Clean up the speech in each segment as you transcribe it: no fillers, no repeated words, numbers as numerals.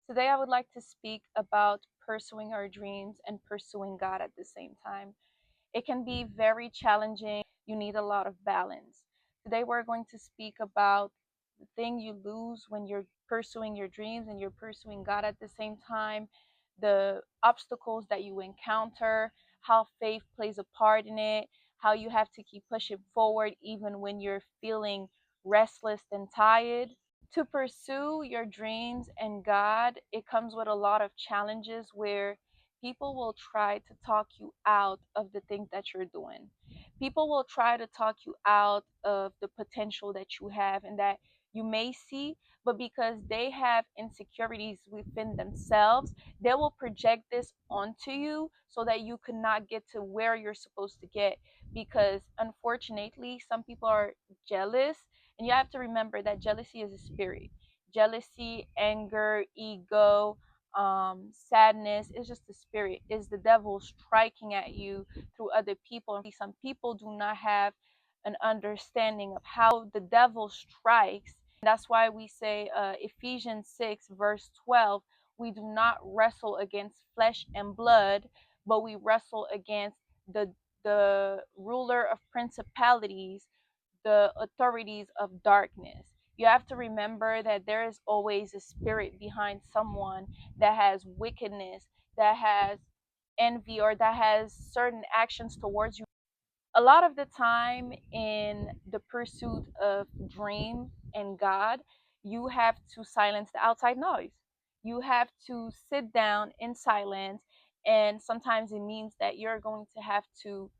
Today, I would like to speak about pursuing our dreams and pursuing God at the same time. It can be very challenging. You need a lot of balance. Today, we're going to speak about the thing you lose when you're pursuing your dreams and you're pursuing God at the same time, the obstacles that you encounter, how faith plays a part in it, how you have to keep pushing forward even when you're feeling restless and tired. To pursue your dreams and God, it comes with a lot of challenges where people will try to talk you out of the things that you're doing. People will try to talk you out of the potential that you have and that you may see, but because they have insecurities within themselves, they will project this onto you so that you could not get to where you're supposed to get. Because unfortunately, some people are jealous, and you have to remember that jealousy is a spirit. Jealousy, anger, ego, sadness is just the spirit. Is the devil striking at you through other people? And some people do not have an understanding of how the devil strikes. That's why we say Ephesians 6, verse 12, we do not wrestle against flesh and blood, but we wrestle against the ruler of principalities, the authorities of darkness. You have to remember that there is always a spirit behind someone that has wickedness, that has envy, or that has certain actions towards you. A lot of the time, in the pursuit of dream and God, you have to silence the outside noise. You have to sit down in silence, and sometimes it means that you're going to have to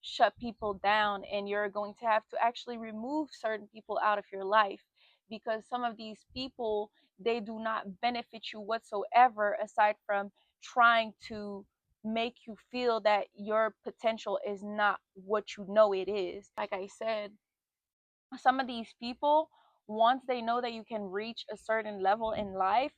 shut people down, and you're going to have to actually remove certain people out of your life, because some of these people, they do not benefit you whatsoever, aside from trying to make you feel that your potential is not what you know it is. Like I said, some of these people, once they know that you can reach a certain level in life,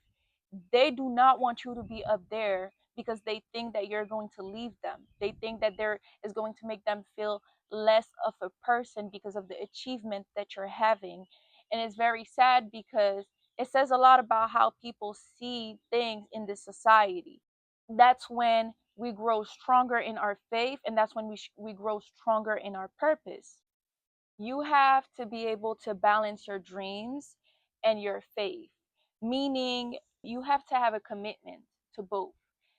they do not want you to be up there, because they think that you're going to leave them. They think that there is going to make them feel less of a person because of the achievement that you're having. And it's very sad, because it says a lot about how people see things in this society. That's when we grow stronger in our faith, and that's when we grow stronger in our purpose. You have to be able to balance your dreams and your faith, meaning you have to have a commitment to both.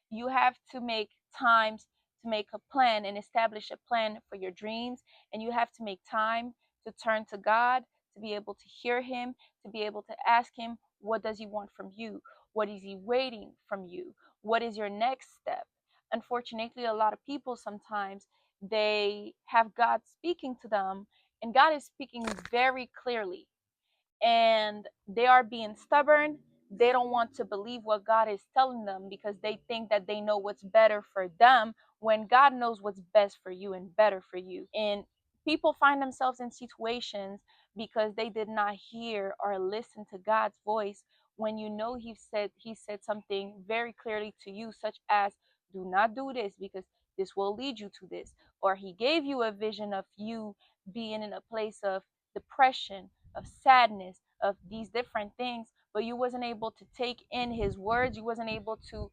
You have to make times to make a plan and establish a plan for your dreams, and you have to make time to turn to God, to be able to hear him, to be able to ask him, what does he want from you? What is he waiting from you? What is your next step? Unfortunately, a lot of people sometimes, they have God speaking to them, and God is speaking very clearly, and they are being stubborn. They don't want to believe what God is telling them, because they think that they know what's better for them, when God knows what's best for you and better for you. And people find themselves in situations because they did not hear or listen to God's voice, when you know he said something very clearly to you, such as, do not do this because this will lead you to this. Or he gave you a vision of you being in a place of depression, of sadness, of these different things, but you wasn't able to take in his words. You wasn't able to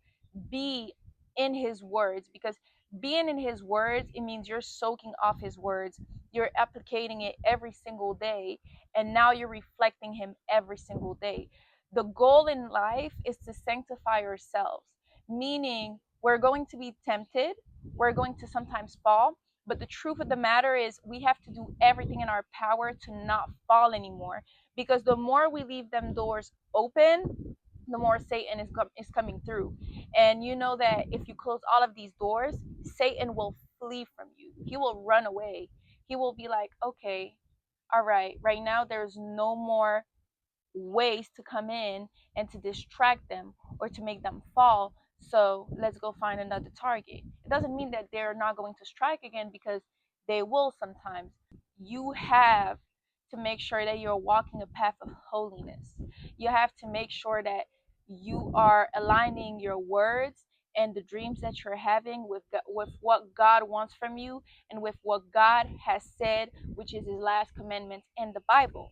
be in his words, because being in his words, it means you're soaking off his words, you're applicating it every single day, and now you're reflecting him every single day. The goal in life is to sanctify yourselves, meaning we're going to be tempted, we're going to sometimes fall, but the truth of the matter is, we have to do everything in our power to not fall anymore. Because the more we leave them doors open, the more Satan is coming through. And you know that if you close all of these doors, Satan will flee from you. He will run away. He will be like, okay, all right now there's no more ways to come in and to distract them or to make them fall. So let's go find another target. It doesn't mean that they're not going to strike again, because they will sometimes. You have to make sure that you're walking a path of holiness. You have to make sure that you are aligning your words and the dreams that you're having with what God wants from you, and with what God has said, which is his last commandments in the Bible.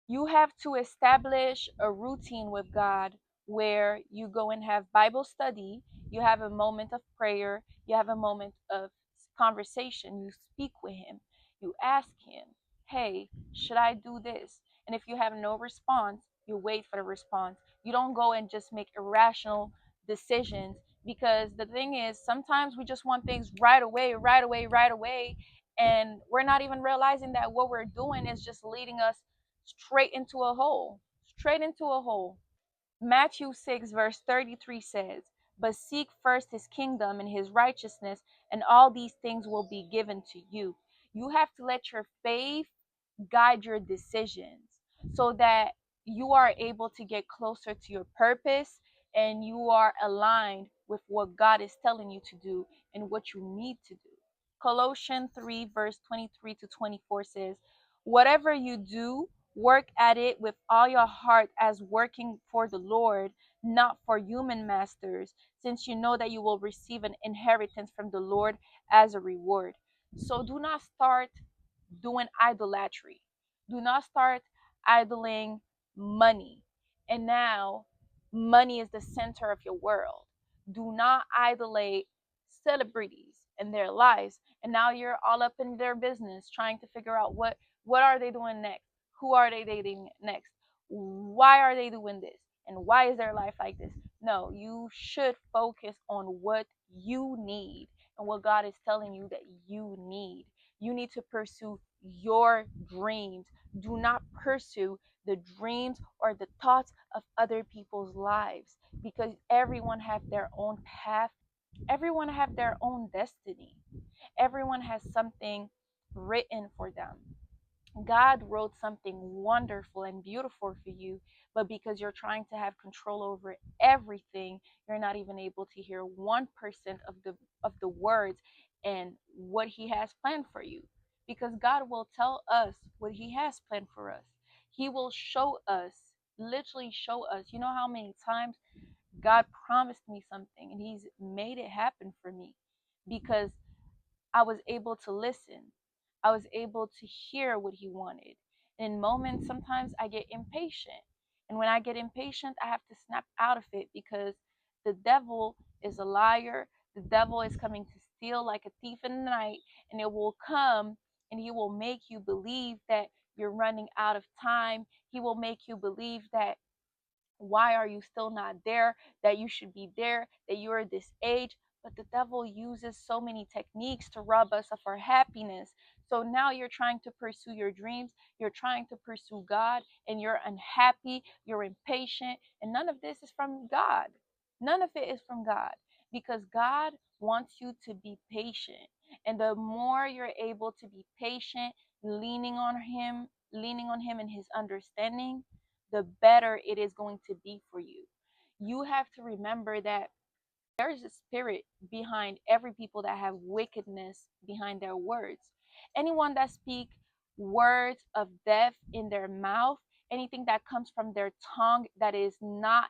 You have to establish a routine with God where you go and have Bible study, you have a moment of prayer, you have a moment of conversation, you speak with him, you ask him, hey, should I do this? And if you have no response, you wait for the response. You don't go and just make irrational decisions, because the thing is, sometimes we just want things right away, right away, right away. And we're not even realizing that what we're doing is just leading us straight into a hole, straight into a hole. Matthew 6, verse 33 says, but seek first his kingdom and his righteousness, and all these things will be given to you. You have to let your faith guide your decisions so that you are able to get closer to your purpose and you are aligned with what God is telling you to do and what you need to do. Colossians 3, verse 23 to 24 says, whatever you do, work at it with all your heart as working for the Lord, not for human masters, since you know that you will receive an inheritance from the Lord as a reward. So do not start doing idolatry. Do not start idling money. And now money is the center of your world. Do not idolate celebrities and their lives. And now you're all up in their business trying to figure out what are they doing next? Who are they dating next? Why are they doing this? And why is their life like this? No, you should focus on what you need and what God is telling you that you need. You need to pursue your dreams. Do not pursue the dreams or the thoughts of other people's lives, because everyone have their own path. Everyone have their own destiny. Everyone has something written for them. God wrote something wonderful and beautiful for you, but because you're trying to have control over everything, you're not even able to hear 1% of the words and what he has planned for you. Because God will tell us what he has planned for us. He will show us, literally show us. You know how many times God promised me something and he's made it happen for me because I was able to listen. I was able to hear what he wanted. In moments, sometimes I get impatient. And when I get impatient, I have to snap out of it because the devil is a liar. The devil is coming to steal like a thief in the night, and it will come and he will make you believe that you're running out of time. He will make you believe that why are you still not there, that you should be there, that you're this age. But the devil uses so many techniques to rob us of our happiness. So now you're trying to pursue your dreams, you're trying to pursue God, and you're unhappy, you're impatient, and none of this is from God. None of it is from God, because God wants you to be patient. And the more you're able to be patient, leaning on him and his understanding, the better it is going to be for you. You have to remember that there is a spirit behind every people that have wickedness behind their words. Anyone that speak words of death in their mouth, anything that comes from their tongue that is not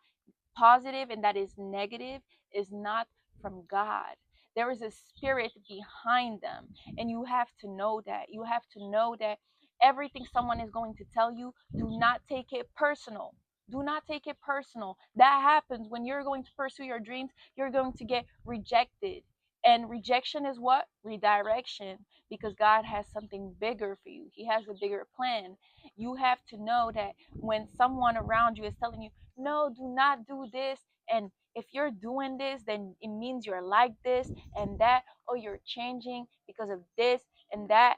positive and that is negative, is not from God. There is a spirit behind them, and you have to know that. You have to know that everything someone is going to tell you, do not take it personal. Do not take it personal. That happens when you're going to pursue your dreams, you're going to get rejected. And rejection is what? Redirection, because God has something bigger for you. He has a bigger plan. You have to know that when someone around you is telling you, no, do not do this, and if you're doing this, then it means you're like this and that, or you're changing because of this and that.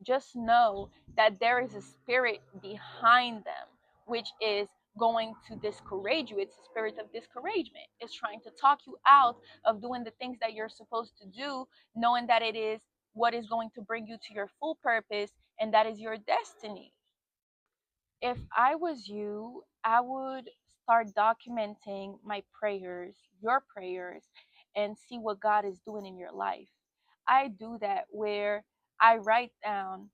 Just know that there is a spirit behind them, which is going to discourage you. It's a spirit of discouragement. It's trying to talk you out of doing the things that you're supposed to do, knowing that it is what is going to bring you to your full purpose, and that is your destiny. If I was you, I would start documenting my prayers, your prayers, and see what God is doing in your life. I do that where I write down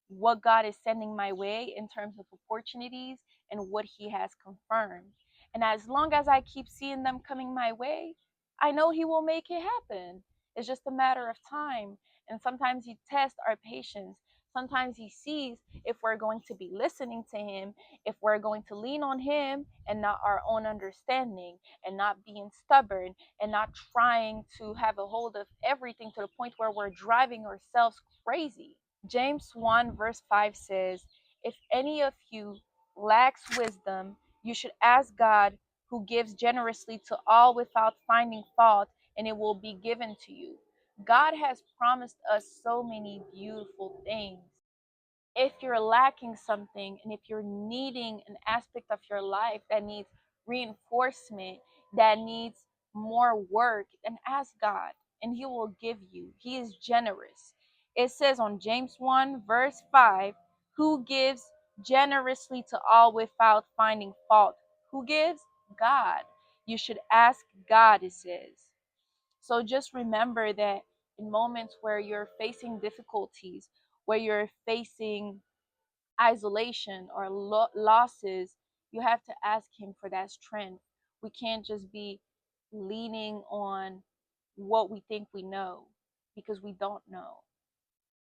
what God is sending my way in terms of opportunities and what He has confirmed. And as long as I keep seeing them coming my way, I know He will make it happen. It's just a matter of time. And sometimes He tests our patience. Sometimes he sees if we're going to be listening to him, if we're going to lean on him and not our own understanding, and not being stubborn, and not trying to have a hold of everything to the point where we're driving ourselves crazy. James 1 verse 5 says, "If any of you lacks wisdom, you should ask God, who gives generously to all without finding fault, and it will be given to you." God has promised us so many beautiful things. If you're lacking something, and if you're needing an aspect of your life that needs reinforcement, that needs more work, then ask God and he will give you. He is generous. It says on James 1 verse 5, "Who gives generously to all without finding fault." Who gives? God. You should ask God, it says. So just remember that in moments where you're facing difficulties, where you're facing isolation or losses, you have to ask him for that strength. We can't just be leaning on what we think we know, because we don't know.